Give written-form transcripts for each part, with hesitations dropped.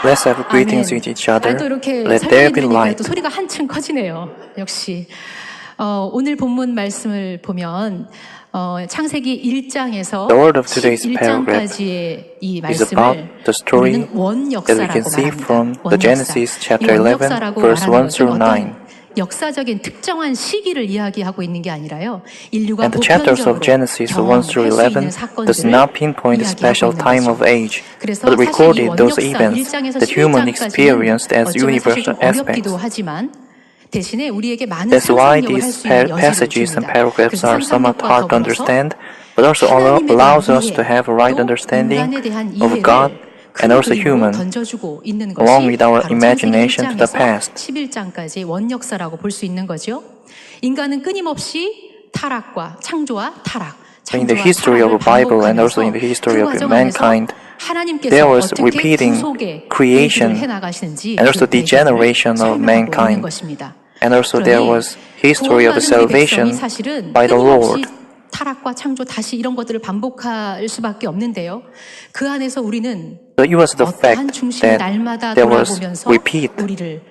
Let's have greetings with each other. 또 이렇게 Let there be 설명해 light. 또 소리가 한층 커지네요. 역시 오늘 본문 말씀을 보면 창세기 1장에서 The word of today's paragraph 11장까지의 이 is about 말씀을 the story 우리는 that we 원역사라고 can see from 말합니다. the Genesis chapter 11, verse 1 through 9. 역사적인 특정한 시기를 이야기하고 있는 게 아니라요. 인류가 And the chapters of Genesis 1 through 11 does not pinpoint a special time of age, but recorded those events that human experienced as universal aspects. 대신에 우리에게 많은 That's why 상상력을 할 these 수 있는 여지를 passages and 줍니다. paragraphs 그래서 are somewhat 상상력과 hard to 더불어서 understand, but also 하나님에 allows 대한 us to have a 이해, right 또 understanding 인간에 대한 of God 이해를 and also 큰 human, 그림으로 던져주고 있는 것이 along with our 바로 imagination to the 창세기 1장에서 past. 11장까지 원역사라고 볼 수 있는 거죠. 인간은 끊임없이 타락과 창조와 타락, In the history of the Bible and also in the history of mankind, there was repeating creation and also degeneration of mankind. And also there was history of salvation by the Lord. 타락과 창조 다시 이런 것들을 반복할 수밖에 없는데요. 그 안에서 우리는 So it was the 어떠한 fact 중심이 that 날마다 there was 돌아보면서 repeat 우리를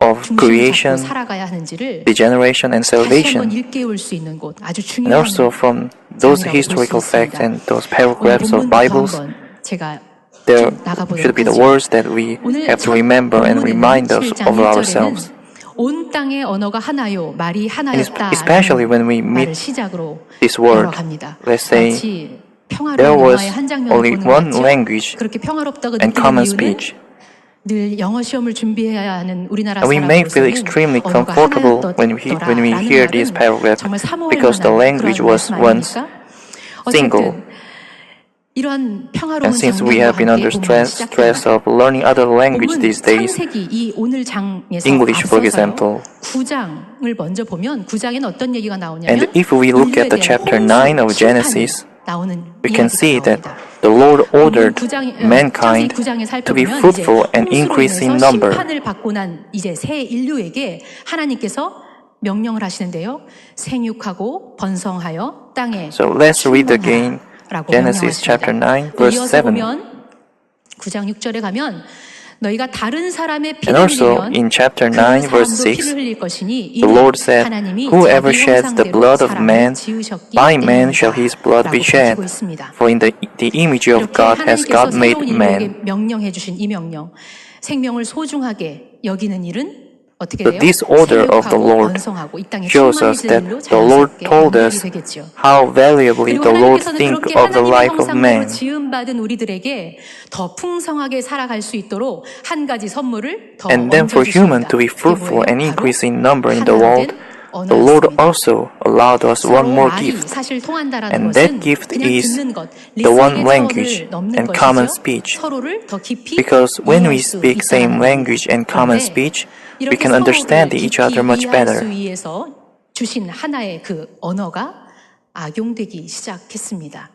of 중심을 creation, 잡고 살아가야 하는지를 degeneration and 다시 한번 salvation. 일깨울 수 있는 곳, 아주 And 중요한 also from those historical facts and those paragraphs of 오늘 Bibles, 본문부터 한번 제가 there 나가보도록 should be the 하죠. words that we 오늘 have to 첫 remember and 본문에는 remind us 7장 of 1절에는 ourselves. 온 땅의 언어가 하나요, 말이 하나였다. especially when we meet 말을 시작으로 this word, 열어갑니다. let's say 마치 평화로운 there was 영화의 한 장면을 only 보는 one 것 같죠. language 그렇게 평화롭다고 and 느끼는 common 이유는 speech. 늘 영어 시험을 준비해야 하는 우리나라 And we may feel 사람으로서는 extremely 언어가 comfortable when we hear this paragraph 정말 사모할 because the 만한 language 그런 was 말씀 once 아닙니까? single. 어쨌든 이러한 평화로운 And since we 장면과 have been 함께 under 본문을 stress 시작합니다. of learning other language 본문 these days, 창세기 이 오늘 장에서 English for 앞서서요. example, 9장을 먼저 보면 9장에는 어떤 얘기가 나오냐면 and if we look at the chapter 9 of Genesis, 나오는 we can see that 나옵니다. the Lord ordered 창세기 mankind 9장에 to be 살펴보면 fruitful 이제 and increase in 홍수로 인해서 number. 심판을 받고 난 이제 새 인류에게 하나님께서 명령을 하시는데요. 생육하고 번성하여 땅에 So let's read again 충만하라고 Genesis chapter 9 verse 이어서 7. 보면 9장 6절에 가면 너희가 다른 사람의 And 피를 also 흘리면 in chapter 그 9 verse 사람도 6, 피를 흘릴 것이니 the Lord said, 하나님이 Whoever 자기 sheds the 형상대로 blood of 사람을 man, 지으셨기 by man shall his blood be 때문이다라고 shed. 밝히고 있습니다. For in the image of 이렇게 God has 하나님께서 God made 새로운 인류에게 man. 명령해 주신 이 명령, 생명을 소중하게 여기는 일은 어떻게 But 돼요? this order of the 생육하고 Lord 번성하고 이 땅에 shows us 충만해지는 일로 that the Lord 자연스럽게 told 연결이 us 되겠죠. how valuably 그리고 the Lord 하나님께서는 think 그렇게 of the 하나님의 life of 형상대로 man. 지음받은 우리들에게 더 풍성하게 살아갈 수 있도록 한 가지 선물을 더 And then for human 얹어주십니다. to be 그게 fruitful 뭐예요? and 바로 increase in number in the 하나로 world, 된 the Lord 언어였습니다. also allowed us one 서로 more 말이 gift. 사실 통한다라는 And 것은 that gift 그냥 is 듣는 것, the one 리스닝의 language 차원을 넘는 and common 것이죠. speech. 서로를 더 깊이 Because when we 이해할 수 speak same 있다라는 language 겁니다. and common 그런데 speech, we 이렇게 can understand 서로를 each other 깊이 much 이해할 수 better. 위해서 주신 하나의 그 언어가 악용되기 시작했습니다.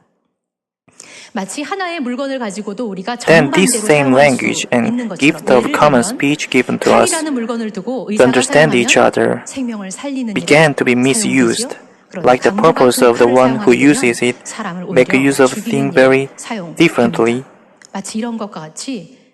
마치 하나의 물건을 가지고도 우리가 Then 정반대로 this same 사용할 language 수 and 있는 gift 것처럼 of 예를 common 들면 speech given to us 칼이라는 물건을 두고 to 의사가 understand each 사용하면 other 생명을 살리는 began 일에 to be misused, 사용되지요. like the 강도 purpose 같은 of the 칼을 one who 사용하게 되면 uses it 사람을 make a 오히려 use of 죽이는 thing 일에 very 사용됩니다. differently. 마치 이런 것과 같이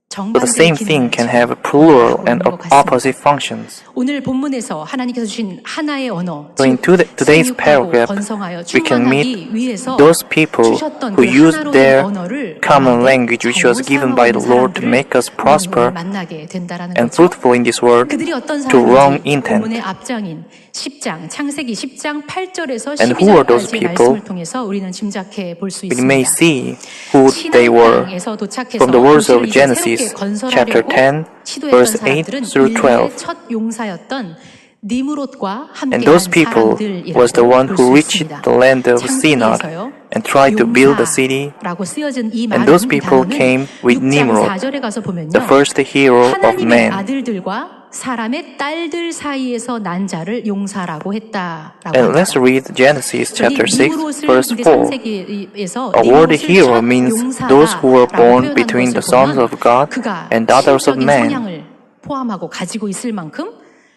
But the 정반대의 same thing 기능을 can 지금 have plural 하고 and 있는 것 같습니다. opposite functions. 오늘 본문에서 하나님께서 주신 하나의 언어, So in today's 생육하고 paragraph, 번성하여 we can meet 충만하기 위해서 those people 주셨던 who 그 use 하나로 된 their 언어를 common 원하되 language which was 잘못 given by the 사용하는 Lord to 사람들을 make us 우리는 prosper 만나게 된다라는 and 거죠. fruitful in this world 그들이 어떤 to wrong 사람인지 intent. 본문의 앞장인 10장, 창세기 10장 8절에서 And who are those 12절까지 people? 말씀을 통해서 우리는 짐작해 볼 수 We may 있습니다. see who they were 신앙에서 도착해서 from the words of 도시를 이제 Genesis 새롭게 건설하려고 chapter 10 시도했던 verse 8 사람들은 through 인류의 12. 첫 용사였던 니므롯과 And those 함께한 people was the 사람들이라고 one 볼 who 수 reached 있습니다. the land of Shinar 창세기에서요. and tried to build a city. 용사라고 쓰여진 이 And 말은 those people 이 came 단어는 with 6장 Nimrod, 4절에 가서 보면요. the first hero of 하나님의 man. 아들들과 사람의 딸들 사이에서 난 자를 용사라고 했다라고 And let's 합니다. read Genesis chapter 6 verse 4. 창세기에서 A word 니므롯을 hero 첫 means those who were 용사다라고 born 표현한 between the 것을 sons 보면 of God 그가 and daughters of 신적인 man. 성향을 포함하고 가지고 있을 만큼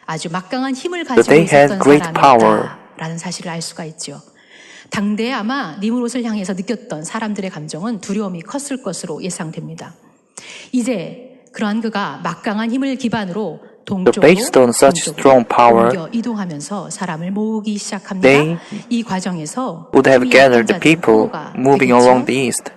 아주 막강한 힘을 That 가지고 they had 있었던 great power. 사람이었다라는 사실을 알 수가 있죠. 당대에 아마 니므롯을 향해서 느꼈던 사람들의 감정은 두려움이 컸을 것으로 예상됩니다. 이제 그러한 그가 막강한 힘을 기반으로 So based on such strong power, 옮겨 이동하면서 사람을 모으기 시작합니다. they 이 과정에서 would have 힘이 gathered 약한 the people 자들이 moving 포로가 along 되겠죠. the east.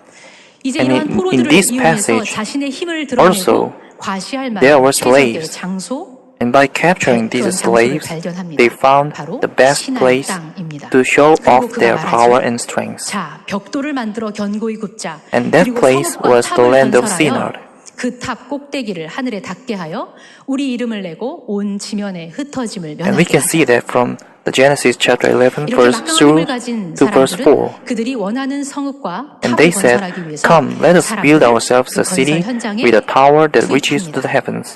이제 And 이러한 in 포로들을 this 이용해서 passage, 자신의 힘을 also, 드러내고 과시할 there 만한 were 최적의 slaves. 장소, And by capturing these 그런 장소를 slaves, 발견합니다. they found 바로 the best 시나이 place 땅입니다. to show 그리고 off 그가 their 말하죠. power and strength. 자, 벽돌을 만들어 견고히 굽자. And that 그리고 place 성읍과 was the 탑을 land of 건설하여 Shinar. 그 탑 꼭대기를 하늘에 닿게 하여 우리 이름을 내고 온 지면에 흩어짐을 And we 면하게 can see 하자. that from the Genesis chapter 11 이렇게 verse 막강한 2 힘을 가진 to verse 4. 사람들은 그들이 원하는 성읍과 And 탑을 they said, 건설하기 위해서 Come, let us build 사람들을 ourselves 그 a 건설 city 현장에 with a tower that reaches to the 투입합니다. heavens,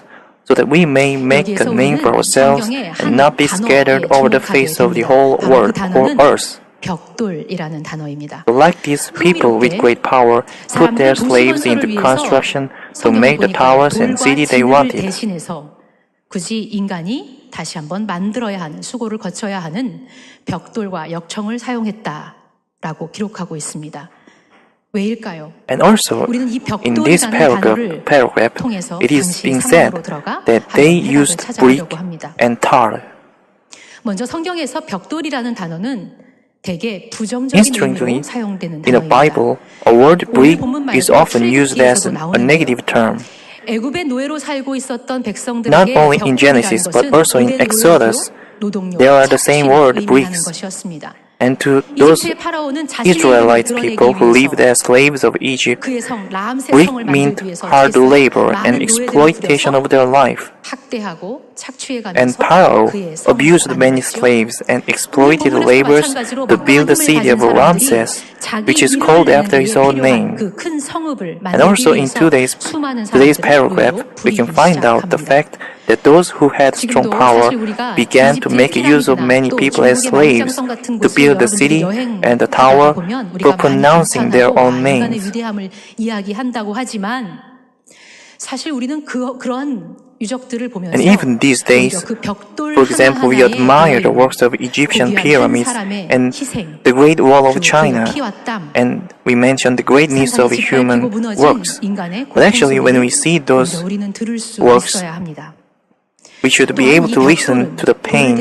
so that we may make a 여기에서 name for 우리는 ourselves 성경의 한 and not be 단어에 scattered over the 주목하게 face of the 됩니다. whole 바로 그 world or 단어는 earth. 벽돌이라는 단어입니다. So like these people with great power put their slaves into construction to make the towers and city they wanted. 대신해서 굳이 인간이 다시 한번 만들어야 하는 수고를 거쳐야 하는 벽돌과 역청을 사용했다라고 기록하고 있습니다. 왜일까요? And also, 우리는 이 in this 벽돌이라는 단어를 paragraph, 통해서 it is 당시 being said 상황으로 들어가 that 한번 they 해답을 used brick 찾아보려고 합니다. and tar. 먼저 성경에서 벽돌이라는 단어는 대개 부정적인 Interestingly, 의미로 사용되는 in the 단어입니다. Bible, a word 오늘 brick 본문 말고 is often used as 출애굽기에서도 a 나오는데요. negative term. 애굽의 노예로 살고 있었던 백성들에게 Not only in 벽돌이라는 Genesis, but 것은 also in 고대 Exodus, 노예로, 노동요, there are the same word, 의미하는 bricks. 것이었습니다. And to those 이집트의 파라오는 자신의 Israelites 이름을 people who 드러내기 lived 위해서 as slaves of Egypt, 그의 성 라암세 brick 성을 meant 만들기 위해서 hard 어떻게 했어요? labor and 많은 노예들을 exploitation 들여서 of their life. 학대하고 And 착취해가면서 Pharaoh 그의 성을 abused many 만들었죠. slaves and exploited 본문에서도 laborers 마찬가지로 to build the 막강한 city 힘을 of 가진 Ramses, 사람들이 which is 자기 called 이름을 after 내기 his own 위해 name. 필요한 그 큰 성읍을 And also 만들기 in 위해서 수많은 today's 사람들을 paragraph, 노예로 we can 부리기 find out the 시작합니다. fact that those who had strong 지금도 power 사실 우리가 began to make use of 이집트의 many 피라미드나 또 people as 중국의 slaves 만리장성 같은 to 곳을 build the 여러분들이 city 여행 and the 하다가 tower 보면 for 우리가 많이 pronouncing their 감탄하고 own 인간의 names. 위대함을 이야기한다고 하지만 사실 우리는 그러한 유적들을 보면서 And even these days, 오히려 그 벽돌 for example, we admire the works of Egyptian pyramids and the Great Wall of China, and we mention the greatness of human works. But actually, when we see those works, we should be able to listen to the pain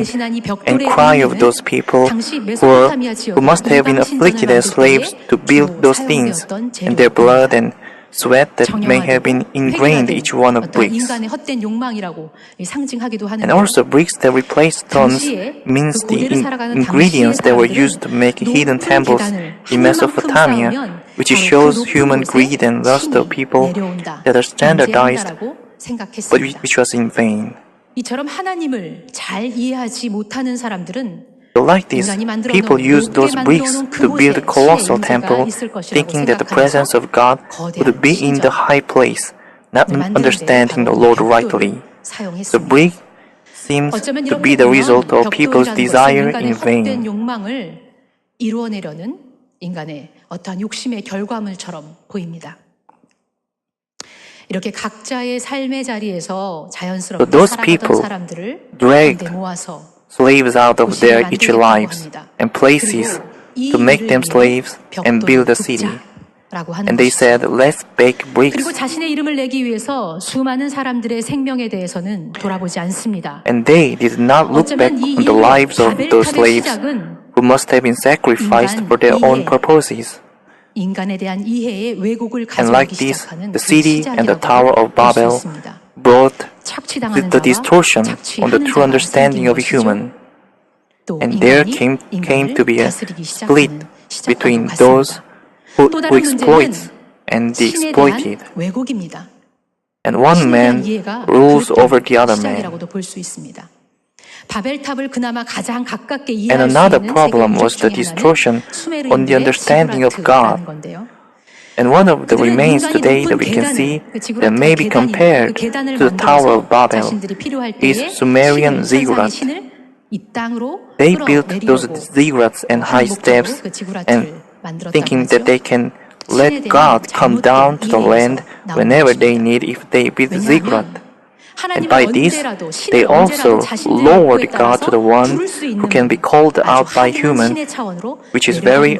and cry of those people who must have been afflicted as slaves to build those things, and their blood and sweat that may have been ingrained each one of bricks. 인간의 헛된 욕망이라고 상징하기도 And 하는데 also bricks that replace stones means the ingredients that were used to make hidden temples in Mesopotamia, which shows human greed and lust of people that are standardized, but which was in vain. 이처럼 하나님을 잘 이해하지 못하는 사람들은 So like this, people used those bricks to build a colossal temple, thinking that the presence of God would be in the high place, not understanding the Lord rightly. The brick seems to be the result of people's desire in vain. 욕망을 이루어내려는 인간의 어떠한 욕심의 결과물처럼 보입니다. 이렇게 각자의 삶의 자리에서 자연스럽게 살아가던 사람들을 한데 모아서 slaves out of their each lives and places to make them slaves and build a city. And they said, let's bake bricks. 그리고 자신의 이름을 내기 위해서 수많은 사람들의 생명에 대해서는 돌아보지 않습니다. And they did not look back on the lives of those slaves who must have been sacrificed for their own purposes. 인간에 대한 이해의 왜곡을 And like 가져오기 this, 시작하는 the city and the Tower of Babel brought the distortion on the true understanding of human. And there came to be a split between those who exploit and the exploited. And one man rules over the other man. And another problem was the distortion on the understanding of God. And one of the remains today that we can see that may be compared to the Tower of Babel is Sumerian ziggurat. They built those ziggurats and high steps and thinking that they can let God come down to the land whenever they need if they build the ziggurat. And by this, they also lowered God to the one who can be called out by human, which is very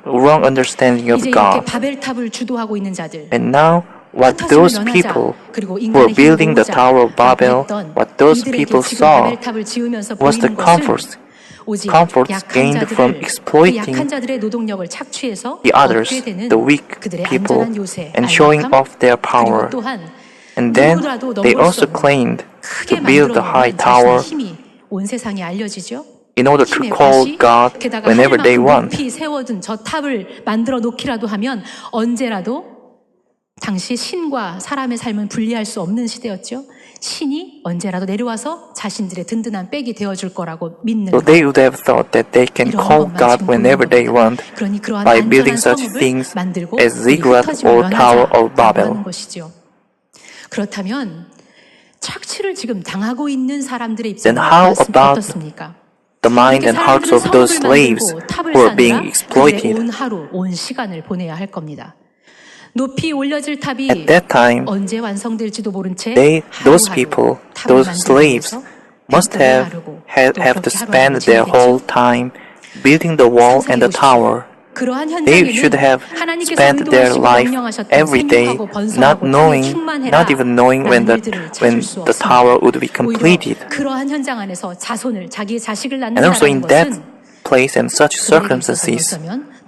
wrong understanding of God. And now, what those people who were building the Tower of Babel, what those people saw was the comforts gained from exploiting the others, the weak people, and showing off their power. And then they also claimed to build the high tower in order to call God whenever they want. 높이 세워둔 저 탑을 만들어 놓기라도 하면 언제라도 당시 신과 사람의 삶은 분리할 수 없는 시대였죠. 신이 언제라도 내려와서 자신들의 든든한 백이 되어줄 거라고 믿는 So they would have thought that they can call God whenever they want by building such things as Ziggurat or Tower of Babel. 그렇다면 착취를 지금 당하고 있는 사람들의 Then 입장은 how about 어떻습니까? the mind and hearts of those slaves who are being exploited? 온 하루, 온 시간을 보내야 할 겁니다. 높이 올려질 탑이 At that time, 언제 완성될지도 모른 채 those people, those slaves, must have to spend their whole time building the wall and the tower. They should have spent their life every day not even knowing when the tower would be completed. And also in that place and such circumstances,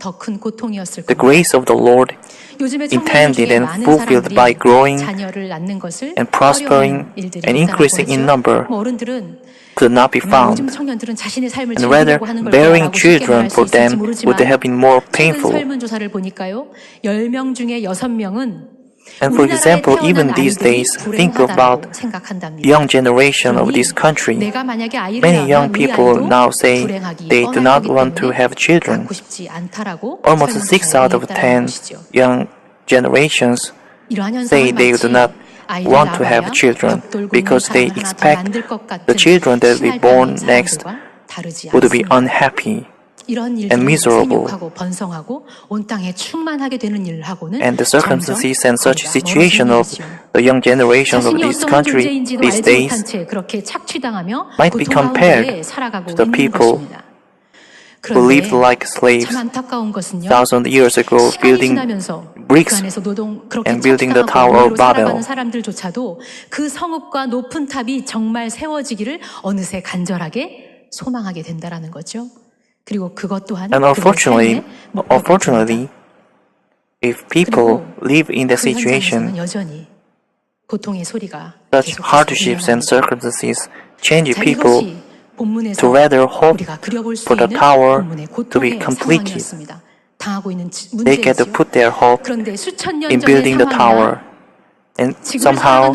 the grace of the Lord intended and fulfilled by growing and prospering and increasing in number could not be found, and rather bearing children for them would have been more painful. And for example, even these days, think about young generation of this country. Many young people now say they do not want to have children. Almost 6 out of 10 young generations say they do not want to have children because they expect the children that will be born next would be unhappy and miserable. And the circumstances and such situation of the young generation of this country these days might be compared to the people who lived like slaves 1,000 years ago, building bricks and building the Tower of Babel. 그 성읍과 높은 탑이 정말 세워지기를 어느새 간절하게 소망하게 된다라는 거죠. 그리고 그것 또한 And unfortunately, if people live in the situation, 여전히 고통의 소리가 such hardships and circumstances change people to rather hope for the tower to be completed. They get to put their hope in building the tower, and somehow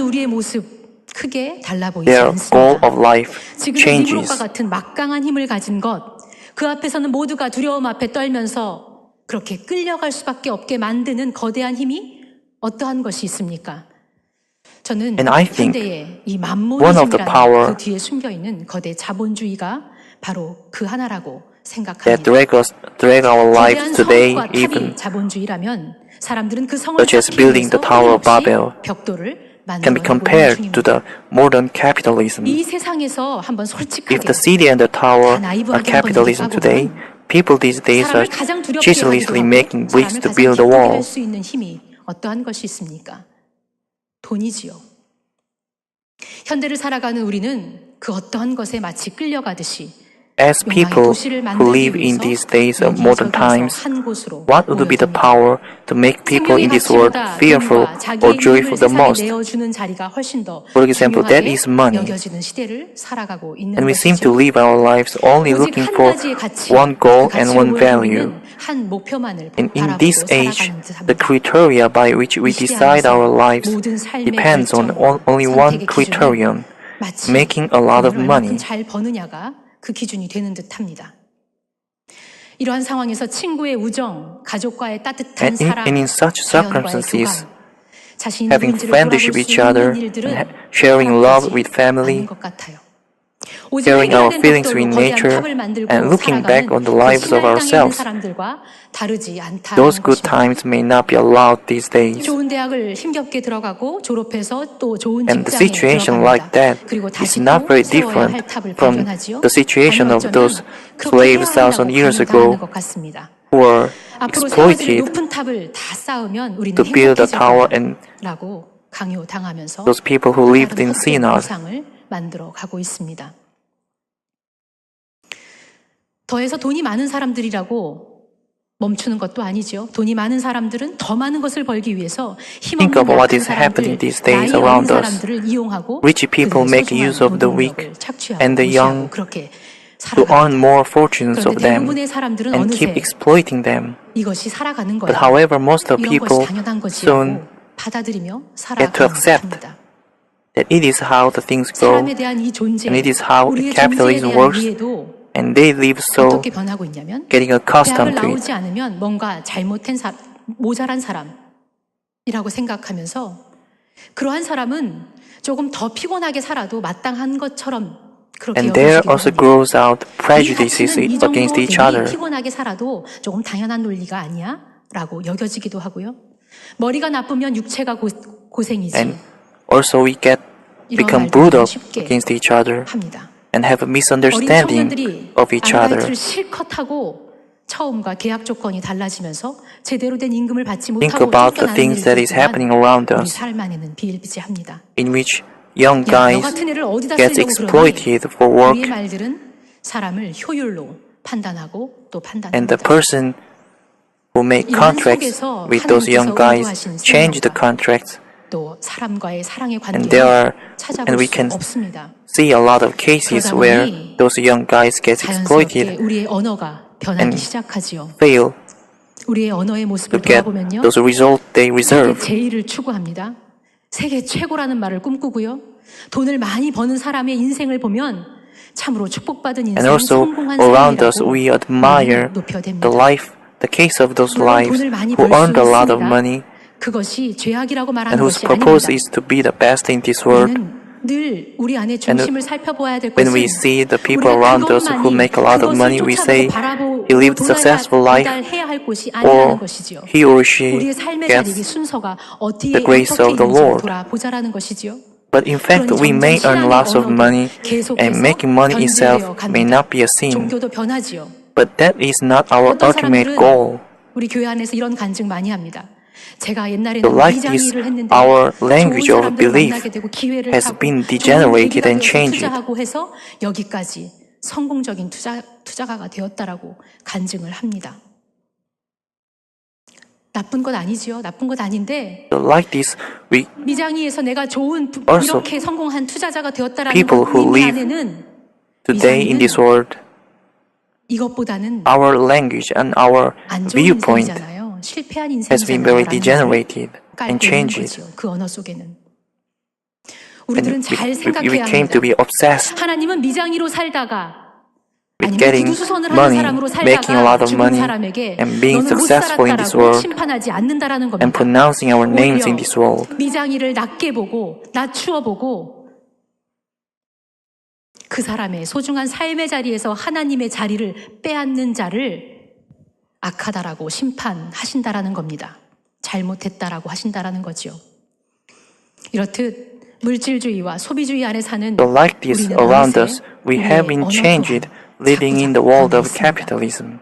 their goal of life changes. 같은 막강한 힘을 가진 것, 그 앞에서는 모두가 두려움 앞에 떨면서 그렇게 끌려갈 수밖에 없게 만드는 거대한 힘이 어떠한 것이 있습니까? 저는 현대의 이 만모니즘이라는 그 뒤에 숨겨 있는 거대 자본주의가 바로 그 하나라고 생각합니다. drag our lives today, even 자본주의라면 사람들은 그 성을 such as building the Tower of Babel can be compared to the modern capitalism. 이 세상에서 한번 솔직하게 If the city and the tower are capitalism today, people these days are ceaselessly making bricks to build a wall. 수 있는 힘이 어떠한 것이 있습니까? 돈이지요. 현대를 살아가는 우리는 그 어떠한 것에 마치 끌려가듯이 As people who live in these days of modern times, what would be the power to make people in this world fearful or joyful the most? For example, that is money. And we seem to live our lives only looking for one goal and one value. And in this age, the criteria by which we decide our lives depends on only one criterion, making a lot of money. 그 기준이 되는 듯합니다. 이러한 상황에서 친구의 우정, 가족과의 따뜻한 사랑, and in such circumstances, 자신이 having friendship with each other, and sharing love with family, sharing our feelings with nature, and looking back on the lives of ourselves, those good times may not be allowed these days. 좋은 대학을 힘겹게 들어가고 졸업해서 또 좋은 And the 직장에 situation like that is not very different from the situation of those slaves 1,000 years ago who were 앞으로 exploited 높은 탑을 다 쌓으면 우리는 to build a tower, 행복해질 and 거라고 강요당하면서 those people who lived in Shinar, 우상을 만들어 가고 있습니다. 더해서 돈이 많은 사람들이라고 멈추는 것도 아니죠. 돈이 많은 사람들은 더 많은 것을 벌기 위해서 think 힘없는 of what 약한 is happening 사람들, these days 나이 어린 around us. 사람들을 이용하고 Rich people 그들의 make use of 소중한 the weak 노동력을 착취하고 and the 무시하고 young 그렇게 to 살아갑니다. earn more fortunes of 그런데 them 대부분의 사람들은 and keep 어느새 exploiting them. 이것이 살아가는 But 거야. however, most of 이런 것이 people 당연한 soon 것이라고 받아들이며 get to 살아가는 accept 겁니다. that it is how the things go, 사람에 대한 이 존재, and it is how 우리의 존재에 capitalism 대한 works, 이해도 and they live so 어떻게 변하고 있냐면 getting 대학을 accustomed to it. 나오지 않으면 뭔가 모자란 사람이라고 생각하면서 그러한 사람은 조금 더 피곤하게 살아도 마땅한 것처럼 그렇게 And there 여겨지기도 also 합니다. grows out 이 prejudices 가치는 이 정도 against each 되니 other. 피곤하게 살아도 조금 당연한 논리가 아니야? 라고 여겨지기도 하고요. 머리가 나쁘면 육체가 고생이지. And also we become 말도 brutal 쉽게 against each other 합니다. and have a 어린 misunderstanding 청년들이 of each other. 아르바이트를 실컷 하고 처음과 계약 조건이 달라지면서 제대로 된 임금을 받지 Think 못하고 about the 쫓겨나는 things that is 일이지만 happening around 우리 us, 삶 안에는 비일비재합니다. in which young 야, 너 guys 같은 애를 어디다 gets 쓰려고 그러니? exploited for 우리의 work, 말들은 사람을 효율로 판단하고 또 and the 판단합니다. person who make 이러한 contracts 속에서 with those young 하나님께서 guys 의도하신 change the 생명과 contracts, 또 사람과의 사랑의 and there 관계를 are, 찾아볼 and we 수 can 없습니다. see a lot of cases 그러다 where 보니 those young guys get 자연스럽게 exploited, 우리의 언어가 변하기 and 시작하지요. fail 우리의 언어의 모습을 to get 돌아보면요. those results they 세계 reserve. 제일을 추구합니다. 세계 최고라는 말을 꿈꾸고요. 돈을 많이 버는 사람의 인생을 보면 참으로 축복받은 And 인생, also 성공한 around us 삶이라고 we admire 높여댑니다. the case of those 물론 lives 돈을 많이 who 벌 earned a 수 lot of 있습니다. money 그것이 죄악이라고 and 말하는 whose 것이 purpose 아닙니다. is to be the best in this world. 우리는 늘 우리 안에 중심을 살펴봐야 될 When 것은 we see the people 우리가 around us who make a lot of money, we say he lived a successful life, 해야 할 곳이 아니라는 or 것이지요. he or she 우리의 삶의 자리 gets 순서가 어떻게 the grace of the 있는지 Lord. 돌아보자라는 것이지요. But in fact, 그러니 we may 점점 earn lots of 신앙의 money, 언어도 and making money itself 변질되어 may 갑니다. not be a sin. 종교도 변하지요. But that is not our 어떤 ultimate 사람들은 goal. 우리 교회 안에서 이런 간증 많이 합니다. 제가 So 옛날에는 like this, 미장일을 했는데 our 좋은 language of 사람들을 belief 만나게 되고 기회를 has 타고 been 좋은 degenerated 계기가 and 되어서 changed. 투자하고 해서 여기까지 성공적인 투자가가 되었다라고 간증을 합니다. 나쁜 것 아니지요. 나쁜 것 아닌데 So like this, we 미장이에서 내가 좋은 Also, 이렇게 성공한 투자자가 되었다라는 people who 것 live 안에는 today in this world, 이것보다는 our language and our 안 좋은 viewpoint 인생이잖아요. 실패한 has been very 인생이잖아요. degenerated 깔고 and 있는 changed. 거죠. 그 언어 속에는. And 우리들은 잘 we 생각해야 came to 합니다. be obsessed 하나님은 미장이로 살다가 with 아니면 getting 구두수선을 하는 money, 사람으로 making a lot 살다가 of 죽은 money, 사람에게 and being 너는 못 successful in this 살았다라고 world, 심판하지 않는다라는 겁니다. and pronouncing our names in 오히려 this world. 미장이를 낮게 보고 낮추어 보고 그 사람의 소중한 삶의 자리에서 하나님의 자리를 빼앗는 자를 악하다라고 심판하신다라는 겁니다. 잘못했다라고 하신다라는 거죠. 이렇듯 물질주의와 소비주의 안에 사는 So like this 우리는 around 어느새 us, we have been 우리의 언어 changed, 또한 living in the 자꾸자꾸 world of 변했습니다. capitalism.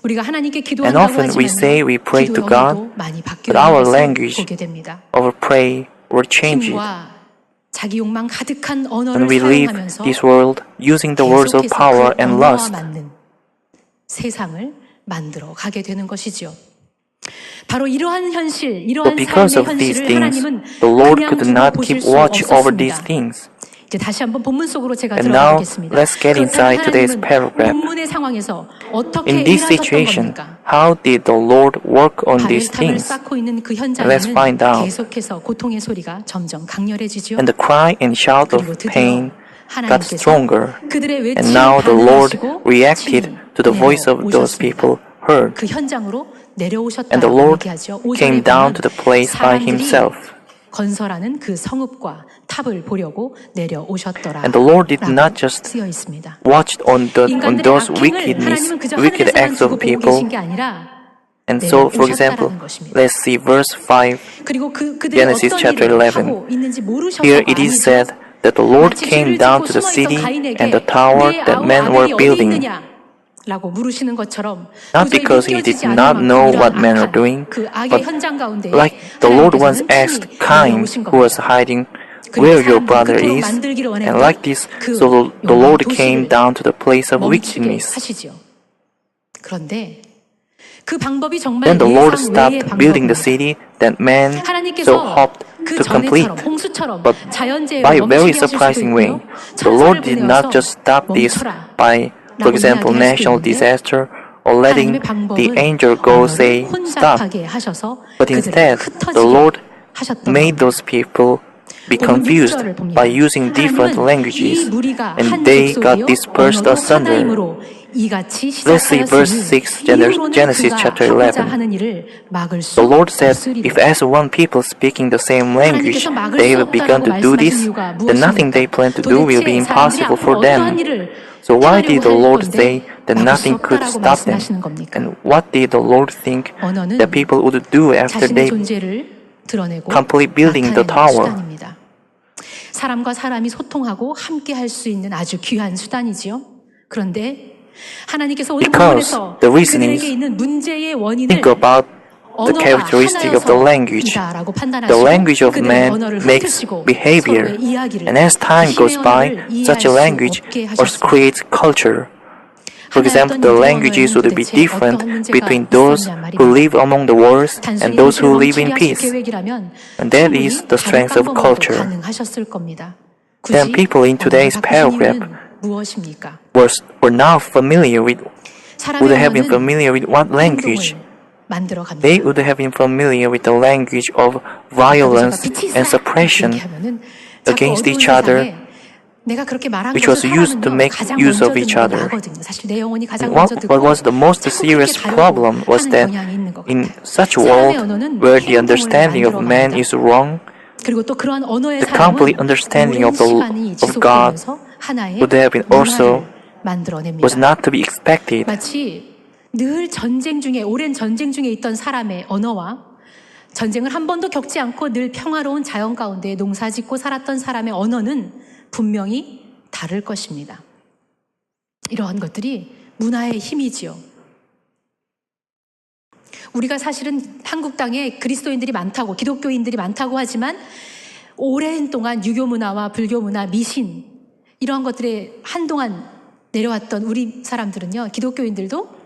우리가 하나님께 And 기도한다고 often we say 하지만요. we pray to 기도의 God, 언어도 많이 바뀌어 but 있는 our 것을 language 보게 됩니다. Our pray were changed, 힘과 자기 욕망 가득한 and 언어를 we live 사용하면서 this world using the words of 계속해서 power 그 and 언어와 lust. 맞는 세상을 만들어 가게 되는 것이죠. 바로 이러한 현실, But 이러한 because 삶의 of these 현실을 things, 하나님은 the Lord 그냥 could 두고 not 보실 keep 수 watch over these 없었습니다. things. 이제 다시 한번 본문 속으로 제가 And 들어가 now, 보겠습니다. let's get 그렇다면 inside today's 하나님은 paragraph. 본문의 상황에서 어떻게 In this 일하셨던 situation, 겁니까? how did the Lord work on these 바벨탑을 things? 쌓고 있는 그 Let's 현장에는 find out. 계속해서 고통의 소리가 점점 강렬해지죠. And the cry and shout of 그리고 드디어 pain got 하나님께서 stronger. 그들의 And 외침을 now the Lord 반응하시고 reacted 친히 to the voice of those 내려오셨습니다. people heard. 그 현장으로 And the 내려오셨다고 Lord 얘기하죠. came 5절에 down 보면 to the place by 사람들이 himself. 건설하는 그 성읍과 탑을 보려고 내려오셨더라. And the Lord did 라고 not just 쓰여 있습니다. watched on 인간들의 those 악행을 하나님은 그저 wicked 하늘에서만 acts 두고 of 보고 people. 계신 게 아니라 And so, for example, 내려오셨다라는 것입니다. let's see verse 5. 그리고 그들이 Genesis 어떤 chapter 일을 11. 하고 있는지 모르셔서가 Here it is said that the Lord 마치 came 죄를 down 짓고 to the 숨어있던 city 가인에게 and the tower 내 that men 아우 were 아벨이 어디 building. 있느냐? 라고 물으시는 것처럼 Not because he did not know what men were doing, 그 악의 but 현장 가운데 like the Lord once asked Cain, who was hiding, where your brother is, and like this, so the Lord came down to the place of wickedness. 하시죠. 그런데 그 방법이 정말 Then the Lord 예상 외의 stopped building the 방법입니다. city that man so 하나님께서 hoped 그 to complete. 전에처럼 홍수처럼 But 자연재해로 by a very 멈추게 하실 수도 surprising way, 있고요. the Lord did not just stop this by, for example, national disaster or letting the angel go say stop. But instead, the Lord made those people be confused by using different languages, and they got dispersed asunder. Let's see verse 6, Genesis chapter 11. The Lord said, if as one people speaking the same language, they have begun to do this, then nothing they plan to do will be impossible for them. So why did the Lord say that nothing could stop them? And what did the Lord think that people would do after they complete building the tower? 사람과 사람이 소통하고 함께 할 수 있는 아주 귀한 수단이지요. 그런데 하나님께서 오늘 본문에서 그들에게 있는 문제의 원인을 think about the characteristic of the language. The language of man makes behavior, and as time goes by, such a language also creates culture. For example, the languages would be different between those who live among the wars and those who live in peace. And that is the strength of culture. Then people in today's paragraph were now familiar with, would have been familiar with what language? They would have been familiar with the language of violence and suppression against each other, which was used to make use of each other. And what was the most serious problem was that in such a world where the understanding of man is wrong, the complete understanding of God would have been also was not to be expected. 마치 늘 전쟁 중에 오랜 전쟁 중에 있던 사람의 언어와 전쟁을 한 번도 겪지 않고 늘 평화로운 자연 가운데 농사짓고 살았던 사람의 언어는 분명히 다를 것입니다. 이러한 것들이 문화의 힘이지요. 우리가 사실은 한국 땅에 그리스도인들이 많다고 기독교인들이 많다고 하지만 오랜 동안 유교 문화와 불교 문화, 미신 이러한 것들에 한동안 내려왔던 우리 사람들은요. 기독교인들도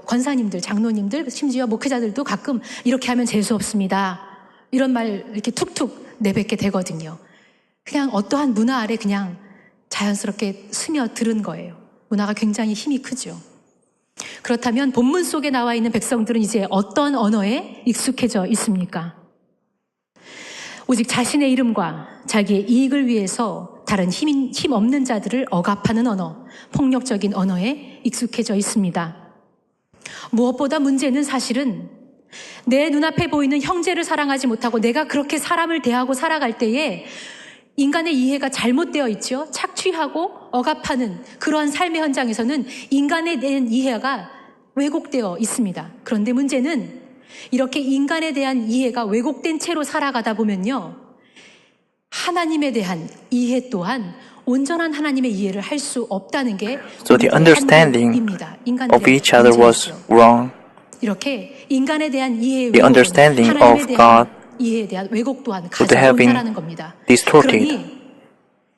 권사님들, 장로님들, 심지어 목회자들도 가끔 이렇게 하면 재수 없습니다. 이런 말 이렇게 툭툭 내뱉게 되거든요. 그냥 어떠한 문화 아래 그냥 자연스럽게 스며들은 거예요. 문화가 굉장히 힘이 크죠. 그렇다면 본문 속에 나와 있는 백성들은 이제 어떤 언어에 익숙해져 있습니까? 오직 자신의 이름과 자기의 이익을 위해서 다른 힘 없는 자들을 억압하는 언어, 폭력적인 언어에 익숙해져 있습니다. 무엇보다 문제는 사실은 내 눈앞에 보이는 형제를 사랑하지 못하고 내가 그렇게 사람을 대하고 살아갈 때에 인간의 이해가 잘못되어 있죠. 착취하고 억압하는 그러한 삶의 현장에서는 인간에 대한 이해가 왜곡되어 있습니다. 그런데 문제는 이렇게 인간에 대한 이해가 왜곡된 채로 살아가다 보면요. 하나님에 대한 이해 또한 온전한 하나님의 이해를 할 수 없다는 게 So the understanding of each other was wrong. 이렇게 인간에 대한 이해의 The understanding of God 이해에 대한 왜곡 또한 would have been 가장 본다라는 겁니다. distorted. 그러니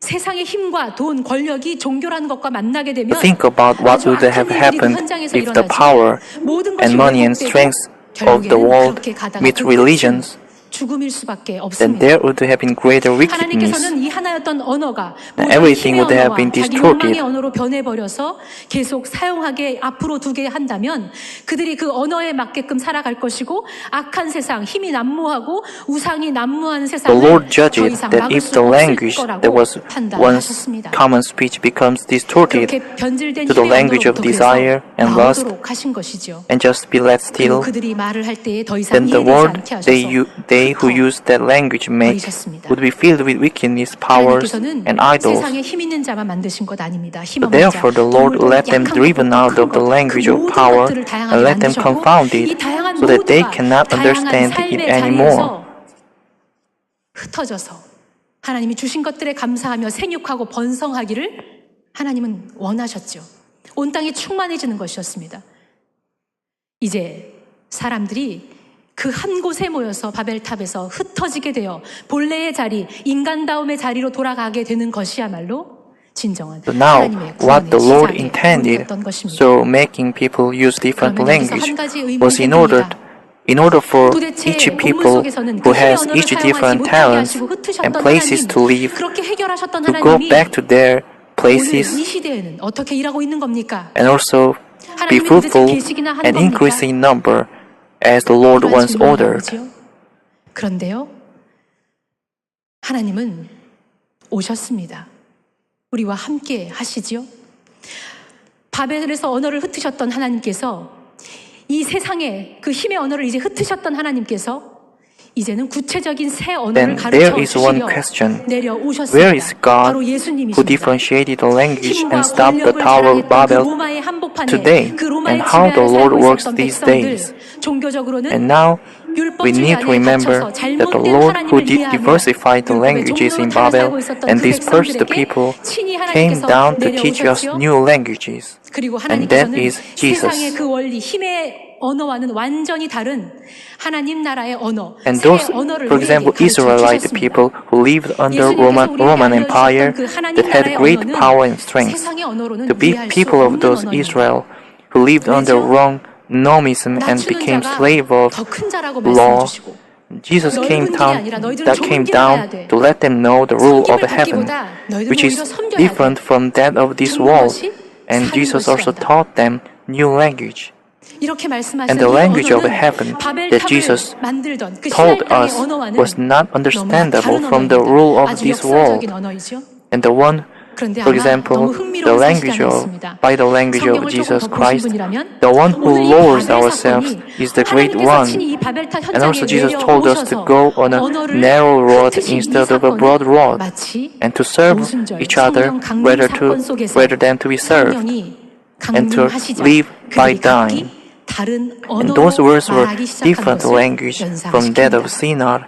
세상의 힘과 돈, 권력이 종교라는 것과 만나게 되면 Think about what would have happened if the power and money and strength of the world meet religions. 죽음일 수밖에 Then 없습니다. there would have been greater wickedness. 하나님께서는 이 하나였던 언어가 Everything would have been 자기 distorted. 욕망의 언어로 변해버려서 계속 사용하게 앞으로 두게 한다면 그들이 그 언어에 맞게끔 살아갈 것이고 악한 세상, 힘이 난무하고 우상이 난무하는 The 세상을 Lord 더 judged 이상 that 막을 if 수 the 없을 language that was 거라고 once 판단하셨습니다. common speech becomes distorted 그렇게 변질된 to the 힘의 language of 언어로부터 desire and lust 나오도록 하신 것이죠. and just be left 그리고 still, 그들이 말을 할 때에 더 이상 then the 이해되지 word 않게 하셔서 they who use that language make would be filled with wickedness, powers, 하나님께서는 and idols. 세상에 힘 있는 자만 만드신 것 아닙니다. 힘 없는 자, Therefore, the Lord let them driven out of the language of power and let them confound it, so that they cannot understand it anymore. 흩어져서 하나님이 주신 것들에 감사하며 생육하고 번성하기를 하나님은 원하셨죠. 온 땅이 충만해지는 것이었습니다. 이제 사람들이 그 한 곳에 모여서 바벨탑에서 흩어지게 되어 본래의 자리, 인간다움의 자리로 돌아가게 되는 것이야말로 진정한 So now, 하나님의 what the 구원의 Lord 시작의 intended, 의미였던 것입니다. so making people use different 그러면 여기서 language, 한 가지 의문이 was 생깁니다. in order for 도대체 each 본문 people 속에서는 who 그 힘의 has 언어를 each 사용하지 different 못하게 talents 하시고 and 흩으셨던 places 하나님, to live, 그렇게 해결하셨던 to go 하나님이 back to their 오늘 이 places 시대에는 어떻게 일하고 있는 겁니까? and also be 하나님이 도대체 fruitful 계시기나 하는 and 겁니까? increase in number as the Lord 이러한 once 질문이 ordered. 나오지요. 그런데요, 하나님은 오셨습니다. 우리와 함께 하시지요. 바벨에서 언어를 흩으셨던 하나님께서 이 세상에 그 힘의 언어를 이제 흩으셨던 하나님께서 이제는 구체적인 새 언어를 Then 가르쳐 there is one 주시려 question. 내려오셨습니다. Where is God 바로 who 예수님이십니다. differentiated the language 힘과 and stopped the 권력을 Tower of 자랑했던 그 Babel 로마의 한복판에 today, 그 로마의 and how the 지배하에 Lord 살고 works 있었던 these 백성들, days? 종교적으로는 And now we 율법주의 need to 안에 remember 갇혀서 that the 잘못된 Lord who 하나님을 이해하며 diversified the 율법의 languages 종로로 in 타며 Babel 살고 있었던 and 그 dispersed the 백성들에게 people 친히 came 하나님께서 down to teach us 내려오셨지요. new languages. 그리고 And that 하나님께서는 is 세상의 Jesus. 그 원리, 힘의 언어와는 완전히 다른 하나님 나라의 언어, And 새 those, 언어를 for example, 우리에게 가르쳐 Israelite 주셨습니다. people who lived under 예수님께서 우리에게 Roman 알려주셨던 Empire 그 하나님 that had 나라의 great 언어는 power and strength. 세상의 언어로는 The 이해할 수 people of 없는 those 언어입니다. Israel who lived under 왜죠? wrong nomism and 낮추는 became 자가 slave of 더 큰 자라고 말씀해 law. 주시고 Jesus came 넓은 길이 down, 아니라 너희들은 that 좁은 came 길을 가야 down 돼. to let them know the rule of 섬김을 heaven, 받기보다 너희들은 which is 오히려 섬겨야 different 돼. from that of this 죽는 world. 것이 And 사는 Jesus also 것이란다. taught them new language. 이렇게 말씀하신 And the 이 language of 언어는 heaven that 바벨탑을 Jesus 만들던 그 told 신할 땅의 us 언어와는 was not 너무나 understandable 다른 from the 언어입니다. rule of 아주 this 역사적인 world. 언어이죠. And the one, 그런데 for 아마 example, 너무 the 흥미로운 language 사실이 of, 있습니다. by the language of 성경을 조금 Jesus 더 보신 Christ, 분이라면 the one who 오늘 이 lowers 바벨 ourselves 사건이 is the great 하나님께서 one. 친히 이 바벨탑 And also 현장에 Jesus told us to 내려오셔서 go on a 언어를 narrow road 흩으신 이 instead of a 사건은 broad road, 마치 and to serve 오순절 each other 성령 강림 사건 속에서 rather than to be served, 성령이 and to 강림하시자 live by 그들이 각기 dying. 다른 And those 언어로 words were 말하기 시작한 different 것을 language from that of 연상시킵니다. Shinar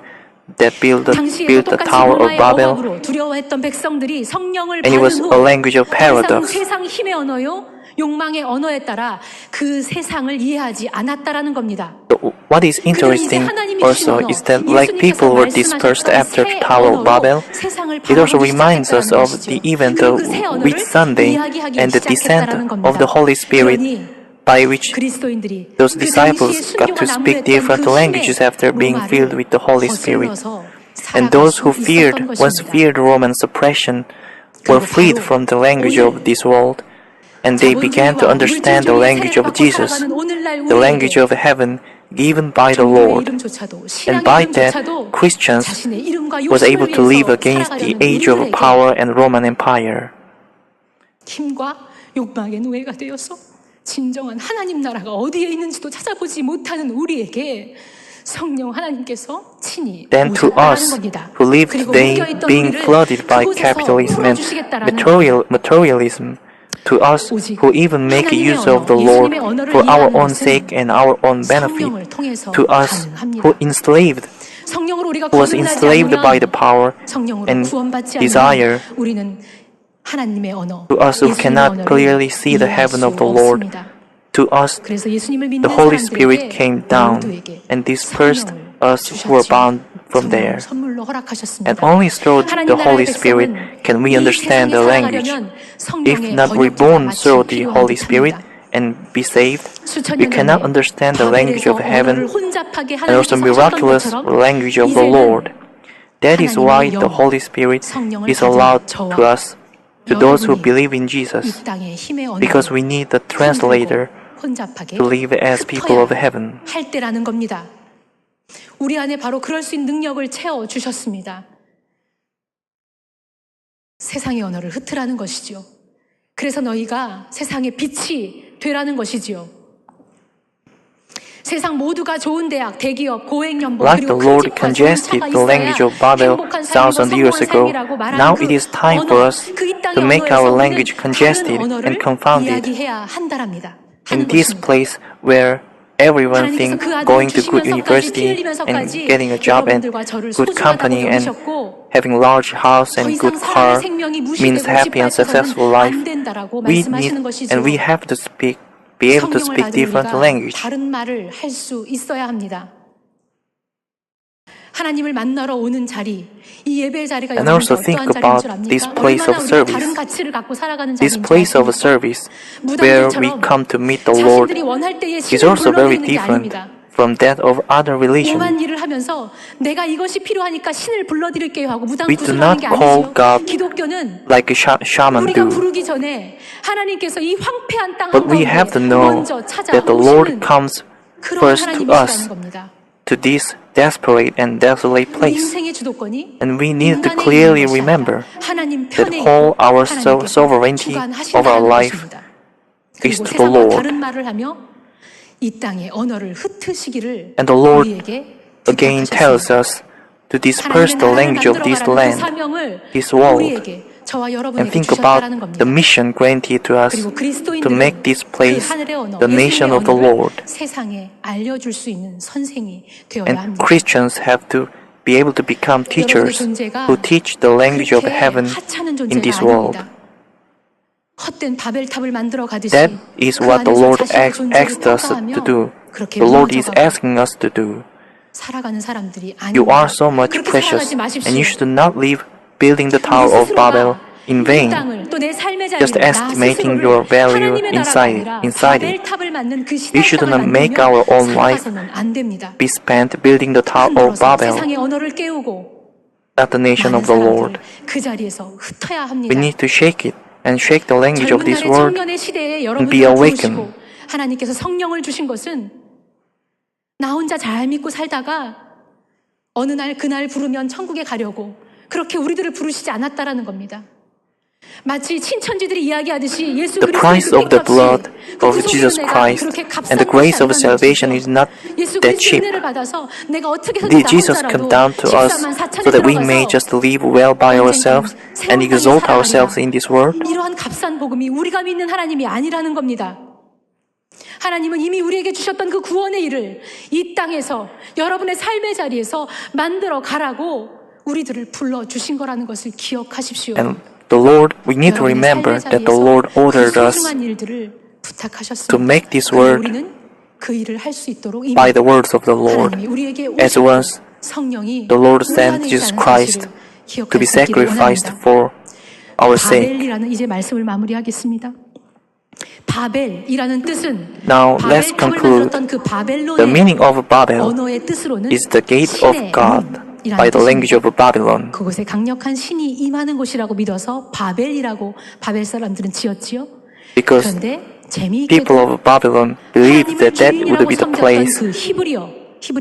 that built 당시에도 the 똑같이 Tower of 로마의 Babel, 억압으로 두려워했던 백성들이 성령을 and it 받은 was 후 a language of 더 이상 paradox. 세상 힘의 언어요, 욕망의 언어에 따라 그 세상을 이해하지 않았다라는 겁니다. So what is interesting also is that like people were dispersed after the Tower of Babel, it also reminds us of the event of Whitsunday and the descent of the Holy Spirit, by which 그리스도인들이 those 그 disciples 당시에 got to 순교가 speak 난무했던 different 그 languages 힘의 after being 로마를 filled with the Holy Spirit. 거슬러서 And 살아갈 those 수 who 있었던 feared 것입니다. Roman suppression were 그리고 freed 바로 from the language 오늘 of this world, and they began to 자본주의와 understand the 물질주의의 language 세례를 of 받고 Jesus, 살아가는 오늘날 the language 우리에게 of heaven given by the 종교의 Lord. 이름조차도 And 신앙의 by that, 이름조차도 Christians 자신의 이름과 was able 욕심을 to live 위해서 against the 살아가려는 age of 우리들에게 power and Roman Empire. 힘과 욕망의 노예가 되어서 진정한 하나님 나라가 어디에 있는지도 찾아보지 못하는 우리에게 성령 하나님께서 친히 Then to 오셨다는 us, 겁니다. who live 그리고 today 묶여있던 being 우리를 flooded by 그곳에서 capitalism and 풀어주시겠다라는 materialism, to us who even make use of the Lord for our own sake and our own benefit, 성령을 통해서 to us 가능합니다. who 성령으로 우리가 was 거듭나지 enslaved by the 않으면 power 성령으로 and 구원받지 desire, 않으면 우리는 하나님의 언어, to us who 예수님의 cannot 언어를 clearly see the 이해할 heaven 수 of the Lord, 없습니다. to us 그래서 예수님을 믿는 the Holy Spirit 사람들에게 came down 모두에게 and dispersed 성령을 us who were bound from there. 성령을 선물로 허락하셨습니다. And only through 하나님 the 나라의 Holy Spirit 백성은 can we 이 understand 세상에 the language. 살아가려면 If 성령의 not 번역기가 reborn 마치 through the 필요한 Holy Spirit 듯합니다. and be saved, 수천 we 년 cannot 전에 understand the language of 바벨에서 heaven 언어를 혼잡하게 and also 하나님께서 하셨던 miraculous 것처럼 language of the 이제는 Lord. That is why 하나님의 the 영, Holy Spirit 성령을 is 가진 allowed 저와 to us, to those who 여러분이 believe in 이 Jesus, 땅의 힘의 언어를 because we need the translator 혼잡하게 to live as people of heaven. 할 때라는 겁니다. 우리 안에 바로 그럴 수 있는 능력을 채워 주셨습니다. 세상의 언어를 흩으라는 것이죠. 그래서 너희가 세상의 빛이 되라는 것이지요. 세상 모두가 좋은 대학, 대기업, 고액연봉 Like 그리고 the 큰 Lord 집과 좋은 congested 차가 the 있어야 language of Babel 행복한 삶이고 1,000 years 성공한 ago, 삶이라고 말하는 now 그 it is time 언어, for us 그 이 땅의 to make our 언어에서 language 우리는 congested 다른 언어를 and confounded. 이야기해야 한다랍니다. In 하는 this 것입니다. place where everyone 하나님께서 thinks 그 아들을 going to good 주시면서까지 피 university and 흘리면서까지 getting a job and 여러분들과 저를 good 소중하다고 company and 여기셨고 having large house 더 and 이상 good 사람의 car 생명이 means 무시되고 happy and successful 짓밟혀서는 life. 안 된다라고 We 말씀하시는 need 것이죠. and we have to be able to 성령을 speak 받은 different 우리가 language. 다른 말을 할 수 있어야 합니다. 하나님을 만나러 오는 자리, 이 예배의 자리가 And 여러분들 also think 어떠한 자리인 줄 about this 압니까? place 얼마나 of 우리가 service. 다른 가치를 갖고 살아가는 This 자리인 줄 place of 아십니까? service where we 무당들처럼 come to meet the Lord 자신들이 원할 때에 is 신을 also very 불러드리는 게 different 아닙니다. from that of other religion. 오만 일을 하면서 내가 이것이 필요하니까 신을 불러드릴게요 하고 무당 We do 구슬하는 not 게 call 아니지요. God 기독교는 like a shaman 우리가 do. 부르기 전에 하나님께서 이 황폐한 땅 But we have to 한가운데 know 먼저 that the Lord 찾아오시는 comes 그러한 first to 하나님이시라는 us, 겁니다. to this desperate and desolate place. 인생의 주도권이 And we need to 인간에 clearly 있는 것이 remember 아니라 하나님 that 편에 whole 있고 our 하나님께서 sovereignty of our 주관하신다는 life 것입니다. is 그리고 to the 세상과 Lord. 다른 말을 하며 이 땅의 언어를 흩으시기를 And the Lord 우리에게 again tells 부탁하셨습니다. us to disperse the language of this 그 land, 사명을 this world, 우리에게 저와 and 여러분에게 think about 주셨다라는 겁니다. the mission granted to us 그리고 to 그리스도인들은 make this 그 place 하늘의 언어, the nation 예수님의 of the 언어를 Lord. 세상에 알려줄 수 있는 선생이 되어야 And 합니다. Christians have to be able to become teachers who teach the language of heaven 하찮은 in this 존재가 world. 아닙니다. 헛된 바벨탑을 만들어 가듯이 That is 그 what the 안에서 Lord 자신의 존재를 asked us 평가하며 to do. 그렇게 The Lord is 무너져가고 asking us to do. 살아가는 사람들이 You 아닙니다. are so much 그렇게 precious, 살아가지 마십시오. and you should not live building the 우리 Tower of 스스로가 Babel in 이 vain, 땅을 또 내 삶의 just 자리를 나 estimating 스스로를 your value 하나님의 나라가 아니라 inside it. 바벨탑을 만든 그 We should 신앙 not 땅을 make our 만들며 own life 살아가서는 안 됩니다. be spent building the Tower of 흔들어서 Babel, 세상의 언어를 깨우고 not the nation 많은 of the Lord. 사람들을 그 자리에서 흩어야 We 합니다. need to shake it and shake the language of 젊은 this 날의 world 청년의 시대에 and be 여러분들을 awakened. 부르시고 하나님께서 성령을 주신 것은 나 혼자 잘 믿고 살다가 어느 날 그날 부르면 천국에 가려고 그렇게 우리들을 부르시지 않았다라는 겁니다. 마치 친천지들이 이야기하듯이 예수 The price 그리스도의 of the blood 그 of 구속의 Jesus 은혜가 Christ 그렇게 and the 값싼 grace 것이 of salvation 아니라는 is not 것이죠. 예수 that 그리스도의 cheap. 은혜를 받아서 내가 어떻게든지 Did 나 Jesus come 혼자라도 down to us 14만 4천에 so that we may 들어가서 just live well by ourselves and exalt ourselves in this world? 이러한 값싼 복음이 우리가 믿는 하나님이 아니라는 겁니다. 하나님은 이미 우리에게 주셨던 그 구원의 일을 이 땅에서 여러분의 삶의 자리에서 만들어 가라고 우리들을 불러주신 거라는 것을 기억하십시오. And the Lord, we need to remember that the Lord ordered us 소중한 일들을 부탁하셨습니다. to make this word 우리는 그 일을 할 수 있도록 by the words of the Lord, 하나님이 우리에게 as 오셨고 once 성령이 the Lord 우리 sent 안에 Jesus 있다는 Christ 사실을 to be 기억할 수 있기를 sacrificed 원합니다. for our sake. 바벨이라는 이제 말씀을 마무리하겠습니다. 바벨이라는 뜻은 Now let's 바벨탑을 conclude. 만들었던 그 The 바벨론의 meaning of Babel 언어의 뜻으로는 is the gate of 신의 God 문이라는 by the language 뜻입니다. of Babylon. 그곳에 강력한 신이 임하는 곳이라고 믿어서 바벨이라고 바벨 사람들은 지었지요. Because 그런데 재미있게도 people of Babylon believed that that would be the place 그 히브리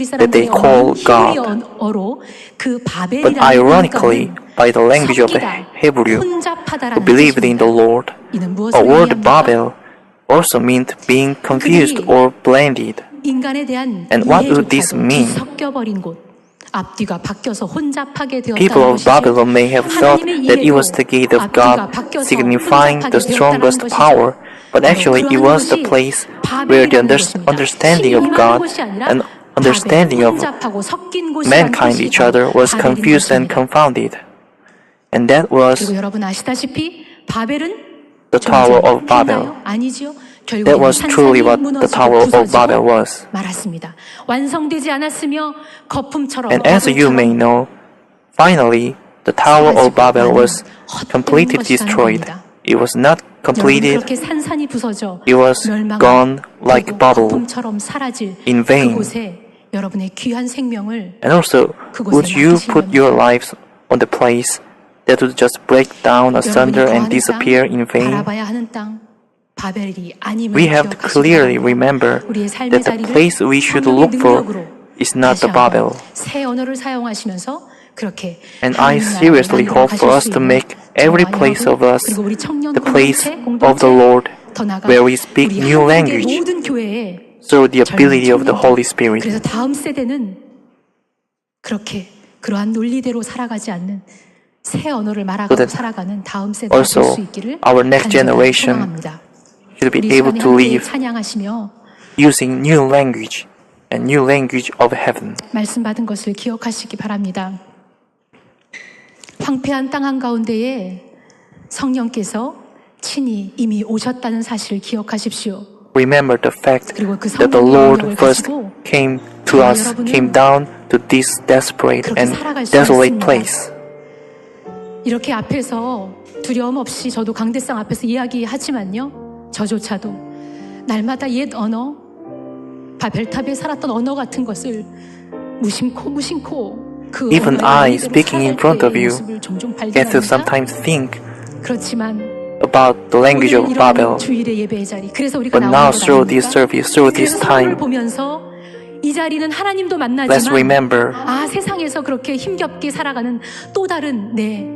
that they 사람들의 call 히브리어로 그 But 바벨이라는 ironically, 문자는 by the language of the 섞이다, Hebrew, who 혼잡하다라는 believed in the 뜻입니다. Lord, 이는 a 무엇을 word 의미합니까? Babel also meant being confused or blended. 인간에 대한 And what would this 이해조차도 mean? 뒤섞여버린 곳, 앞뒤가 바뀌어서 혼잡하게 People 되었다는 of Babylon may have thought 하나님의 that it 이해도 was the gate of 앞뒤가 God, 바뀌어서 signifying 혼잡하게 the strongest 되었다는 power, but 바로 actually it 그러한 was the 곳이 place where the 바벨이라는 곳입니다. understanding of 신이 임하는 God 곳이 아니라 and understanding 바벨, of 혼잡하고 섞인 곳이라는 mankind, 뜻이 each other, was 바벨인 confused and 것입니다. confounded. And that was 그리고 여러분 아시다시피 바벨은 the Tower of Babel. 했나요? 아니지요. That 결국에는 was truly what the Tower of Babel was. 말았습니다. 완성되지 않았으며 거품처럼 And as you may know, finally, the Tower of Babel was completely destroyed. It was not completed. 그렇게 산산이 부서져 It was gone like a bubble 거품처럼 사라질 in vain. 그곳에 여러분의 귀한 생명을 And also, would you put your lives on the place that would just break down asunder and disappear in vain? 바라봐야 하는 땅 바벨이 아님을 We have to 기억하시기 clearly 바랍니다. remember 우리의 삶의 that the 자리를 place we should 성령의 look for 능력으로 is not 다시 the 한번 Babel. 새 언어를 사용하시면서 그렇게 And I 하나님 나라를 seriously 만들어 hope for 가실 us 수 to 있는 make every 저와 place 여러분, of us 그리고 우리 청년 the place 공동체, of the Lord, 더 나아가 where we speak 우리 new 한국의 language 모든 교회에 through the 젊은 ability of the 청년들, Holy Spirit. 그래서 다음 세대는 그렇게 그러한 논리대로 살아가지 않는 새 언어를 말하고 that 살아가는 다음 세대가 될 also 수 있기를 our next 간절히 generation 소망합니다. should be 우리 able 시간에 to 함께 live 찬양하시며 using new language and new language of heaven. 말씀 받은 것을 기억하시기 바랍니다. 황폐한 땅 한가운데에 성령께서 친히 이미 오셨다는 사실을 기억하십시오. Remember the fact 그리고 그 that the 성령의 Lord 능력을 first 가지고 came to 저와 us, 여러분은 came down to this desperate 그렇게 and 살아갈 수가 desolate 있습니다. place. 이렇게 앞에서 두려움 없이 저도 강대상 앞에서 이야기하지만요. 저조차도 날마다 옛 언어, 바벨탑에 살았던 언어 같은 것을 무심코 그 Even 언어의 I, 의미대로 speaking in 살아갈 front of 때의 you, 모습을 종종 get to 발견합니다. sometimes think 그렇지만 about the language 오늘 of 이런 Babel. 주일의 예배의 자리, 그래서 우리가 But 나오는 now 것 through this 아닙니까? service, through this 그래서 서로를 time, 보면서 이 자리는 하나님도 let's 만나지만 remember 세상에서 그렇게 힘겹게 살아가는 또 다른 내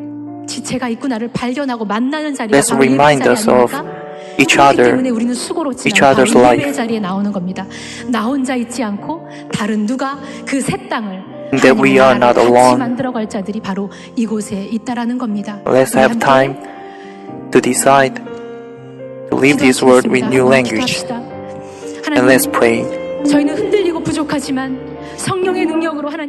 지체가 있구나를 발견하고 만나는 자리가 let's 바로 예배 remind 자리 us of 아닙니까? each 그렇기 other, 때문에 우리는 수고롭지만 each 바로 other's 예배의 life. 자리에 나오는 겁니다. 나 혼자 있지 않고 다른 누가 그 새 땅을 that we are 하나님의 not 나라를 같이 alone. 만들어갈 자들이 바로 이곳에 있다라는 겁니다. Let's 우리 have 함께 time to decide to leave this world with new language. 기도합시다. And let's 하나님, pray. 저희는 흔들리고 부족하지만 성령의 능력으로 하나님